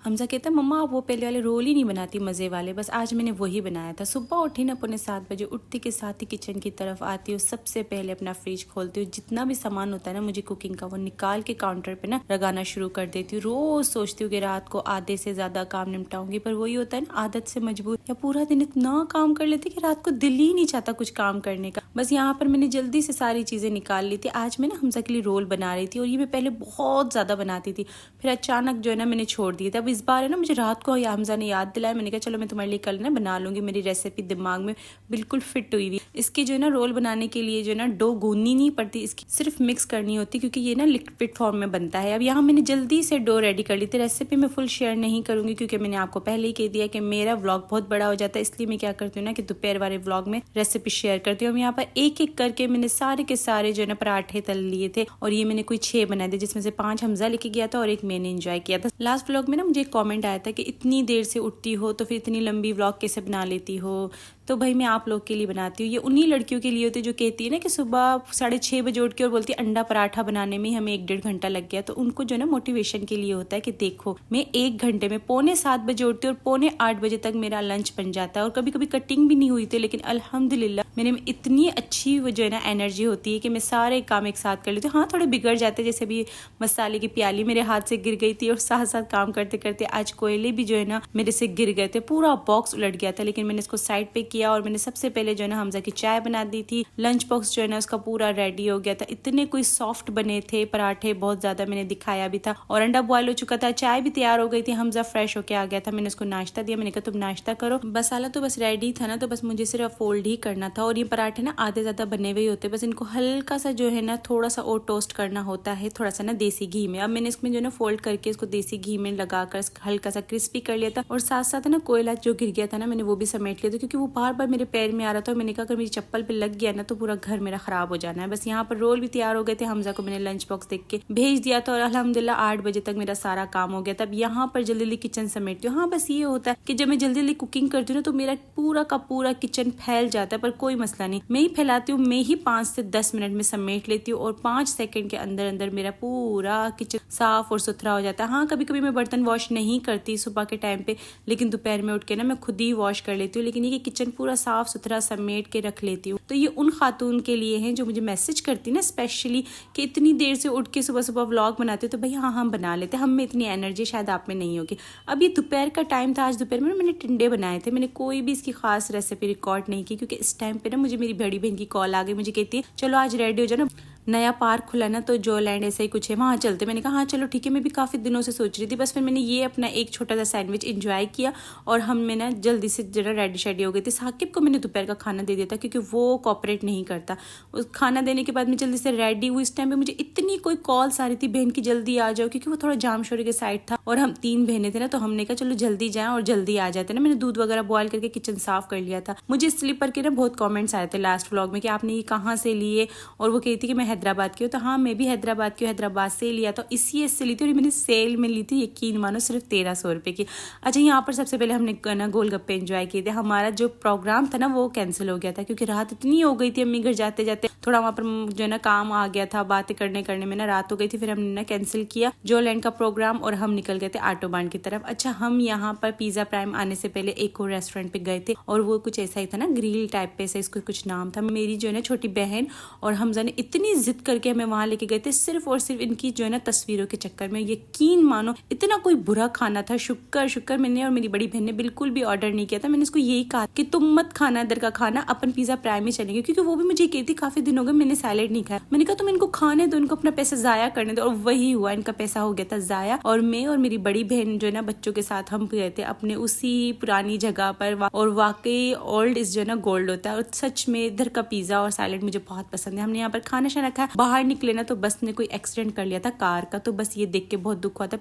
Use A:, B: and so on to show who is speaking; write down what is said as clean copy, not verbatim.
A: हमजा कहता है मम्मा आप वो पहले वाले रोल ही नहीं बनाती मज़े वाले, बस आज मैंने वही बनाया था। सुबह उठी ना 6:45 बजे, उठती के साथ ही किचन की तरफ आती हूँ। सबसे पहले अपना फ्रिज खोलती हूँ, जितना भी सामान होता है ना मुझे कुकिंग का वो निकाल के काउंटर पे ना लगाना शुरू कर देती हूँ। रोज़ सोचती हूँ कि रात को आधे से ज़्यादा काम निपटाऊंगी, पर वही होता है ना आदत से मजबूर, या पूरा दिन इतना काम कर लेती कि रात को दिल ही नहीं चाहता कुछ काम करने का। बस यहाँ पर मैंने जल्दी से सारी चीज़ें निकाल ली थी। आज मैं ना हमजा के लिए रोल बना रही थी और ये मैं पहले बहुत ज़्यादा बनाती थी, फिर अचानक जो है ना मैंने छोड़ दिया था। अब इस बार है ना मुझे रात को हमजा ने याद दिलाया, मैंने कहा चलो मैं तुम्हारे लिए कल ना बना लूँगी। मेरी रेसिपी दिमाग में बिल्कुल फिट हुई हुई। इसकी जो है ना रोल बनाने के लिए जो है ना डो गूंदनी नहीं पड़ती, इसकी सिर्फ मिक्स करनी होती क्योंकि ये ना लिक्विड फॉर्म में बनता है। अब यहाँ मैंने जल्दी से डो रेडी कर ली थी। रेसिपी मैं फुल शेयर नहीं करूँगी क्योंकि मैंने आपको पहले ही कह दिया कि मेरा व्लॉग बहुत बड़ा हो जाता है, इसलिए मैं क्या करती हूँ ना कि दोपहर वाले व्लॉग में रेसिपी शेयर करती हूँ। यहाँ पर एक एक करके मैंने सारे के सारे जो है ना पराठे तल लिए थे और ये मैंने कोई 6 बनाए थे, जिसमें से 5 हमजा लेके गया था और एक मैंने एंजॉय किया था। लास्ट व्लॉग में ना मुझे एक कमेंट आया था कि इतनी देर से उठती हो तो फिर इतनी लंबी व्लॉग कैसे बना लेती हो। तो भाई मैं आप लोग के लिए बनाती हूँ। ये उन्हीं लड़कियों के लिए होती है जो कहती है ना कि सुबह 6:30 बजे उठ के और बोलती है अंडा पराठा बनाने में हमें 1-1.5 घंटा लग गया। तो उनको जो है ना मोटिवेशन के लिए होता है कि देखो मैं 1 घंटे में 7:45 बजे उठती हूँ और 7:45 बजे तक मेरा लंच बन जाता है। और कभी कभी कटिंग भी नहीं हुई थी, लेकिन अल्हम्दुलिल्लाह मेरे में इतनी अच्छी वो जो है ना एनर्जी होती है कि मैं सारे काम एक साथ कर लेती हूँ। हाँ थोड़े बिगड़ जाते, जैसे अभी मसाले की प्याली मेरे हाथ से गिर गई थी और साथ साथ काम करते करते आज कोयले भी जो है ना मेरे से गिर गए थे, पूरा बॉक्स उलट गया था। लेकिन मैंने इसको साइड पे किया और मैंने सबसे पहले जो है ना हमजा की चाय बना दी थी। लंच बॉक्स जो है ना उसका पूरा रेडी हो गया था। इतने कोई सॉफ्ट बने थे पराठे, बहुत ज्यादा मैंने दिखाया भी था और अंडा बॉयल हो चुका था, चाय भी तैयार हो गई थी। हमजा फ्रेश होके आ गया था, मैंने उसको नाश्ता दिया। मैंने कहा तुम नाश्ता करो, मसाला तो बस रेडी था ना, तो बस मुझे सिर्फ फोल्ड ही करना था। और ये पराठे ना आधे ज्यादा बने हुए होते, बस इनको हल्का सा जो है ना थोड़ा सा और टोस्ट करना होता है, थोड़ा सा ना देसी घी में। अब मैंने इसमें जो है ना फोल्ड करके इसको देसी घी में लगाकर हल्का सा क्रिस्पी कर लिया था और साथ साथ ना कोयला जो गिर गया था ना मैंने वो भी समेट लिया था, क्योंकि वो बार बार मेरे पैर में आ रहा था। मैंने कहा अगर मेरी चप्पल पे लग गया ना तो पूरा घर मेरा खराब हो जाना है। बस यहाँ पर रोल भी तैयार हो गए थे। हमजा को मैंने लंच बॉक्स देख के भेज दिया था और अल्हम्दुलिल्लाह 8 बजे तक मेरा सारा काम हो गया था। अब यहाँ पर जल्दी जल्दी किचन समेटती हूँ। हाँ बस ये होता है कि जब मैं जल्दी जल्दी कुकिंग करती हूँ ना तो मेरा पूरा का पूरा किचन फैल जाता है, पर कोई मसला नहीं, मैं ही फैलाती हूँ, मैं ही 5 से 10 मिनट में समेट लेती हूँ और 5 सेकंड के अंदर अंदर मेरा पूरा किचन साफ और सुथरा हो जाता है। हाँ कभी कभी मैं बर्तन वॉश नहीं करती सुबह के टाइम पे, लेकिन दोपहर में उठ के ना मैं खुद ही वॉश कर लेती हूँ। लेकिन ये किचन पूरा साफ सुथरा समेट के रख लेती हूँ। तो ये उन खातून के लिए हैं जो मुझे मैसेज करती ना स्पेशली कि इतनी देर से उठ के सुबह सुबह व्लॉग बनाते हो। तो भाई हाँ हम बना लेते हैं, हम में इतनी एनर्जी शायद आप में नहीं होगी। अब ये दोपहर का टाइम था, आज दोपहर में मैंने टिंडे बनाए थे। मैंने कोई भी इसकी खास रेसिपी रिकॉर्ड नहीं की क्योंकि इस टाइम पे ना मुझे मेरी बड़ी बहन की कॉल आ गई। मुझे कहती है चलो आज रेडी हो जाओ ना, नया पार्क खुला ना तो जो लैंड ऐसा ही कुछ है वहाँ चलते। मैंने कहा हाँ चलो ठीक है, मैं भी काफ़ी दिनों से सोच रही थी। बस फिर मैंने ये अपना एक छोटा सा सैंडविच एंजॉय किया और हम में ना जल्दी से जरा रेडी शेडी हो गई थी। साकिब को मैंने दोपहर का खाना दे दिया था क्योंकि वो कॉपरेट नहीं करता। उस खाना देने के बाद मैं जल्दी से रेडी हुई। इस टाइम पे मुझे इतनी कोई कॉल्स आ रही थी बहन की जल्दी आ जाओ, क्योंकि वो थोड़ा जामशोरी के साइड था और हम 3 बहनें थे ना, तो हमने कहा चलो जल्दी जाएं और जल्दी आ जाते ना। मैंने दूध वगैरह बॉयल करके किचन साफ कर लिया था। मुझे स्लीपर के ना बहुत कॉमेंट्स आए थे लास्ट व्लॉग में कि आपने ये कहाँ से लिए, और वो कहती कि मैं हैदराबाद की हूँ। तो हाँ मैं भी हैदराबाद की हूँ, हैदराबाद से लिया तो इसी से ली थी और मैंने सेल में ली थी, यकीन मानो सिर्फ 1300 रुपये की। अच्छा यहाँ पर सबसे पहले हमने ना गोलगप्पे एंजॉय किए थे। हमारा जो प्रोग्राम था ना वो कैंसिल हो गया था क्योंकि रात इतनी हो गई थी, अम्मी घर जाते जाते थोड़ा वहाँ पर जो है ना काम आ गया था, बातें करने में ना रात हो गई थी। फिर हमने ना कैंसिल किया जो लैंड का प्रोग्राम और हम निकल गए थे ऑटोबान की तरफ। अच्छा हम यहाँ पर पिज्जा प्राइम आने से पहले एक और रेस्टोरेंट पे गए थे और वो कुछ ऐसा ही था ना, ग्रिल टाइप पे से इसको कुछ नाम था। मेरी जो है ना छोटी बहन और हमजा ने इतनी जिद करके हमें वहां लेके गए थे सिर्फ और सिर्फ इनकी जो है ना तस्वीरों के चक्कर में। यकीन मानो इतना कोई बुरा खाना था। शुक्र मैंने और मेरी बड़ी बहन ने बिल्कुल भी ऑर्डर नहीं किया था। मैंने इसको यही कहा कि तुम मत खाना इधर का खाना, अपन पिज्जा प्राइम में चलेंगे, क्योंकि वो भी मुझे कहती काफी दिन हो गए मैंने सैलेड नहीं खाया। मैंने कहा तुम इनको खाने दो, इनको अपना पैसा जाया करने दो, और वही हुआ, इनका पैसा हो गया था जाया। और मैं और मेरी बड़ी बहन जो है ना बच्चों के साथ हम गए थे अपने उसी पुरानी जगह पर, और वाकई ओल्ड इज जो है ना गोल्ड होता है। और सच में इधर का पिज्जा और सैलेड मुझे बहुत पसंद है। हमने यहाँ पर खाना शाना खाया, बाहर निकले ना तो बस ने कोई एक्सीडेंट कर लिया था कार का, तो बस ये देख के बहुत दुख हुआ था।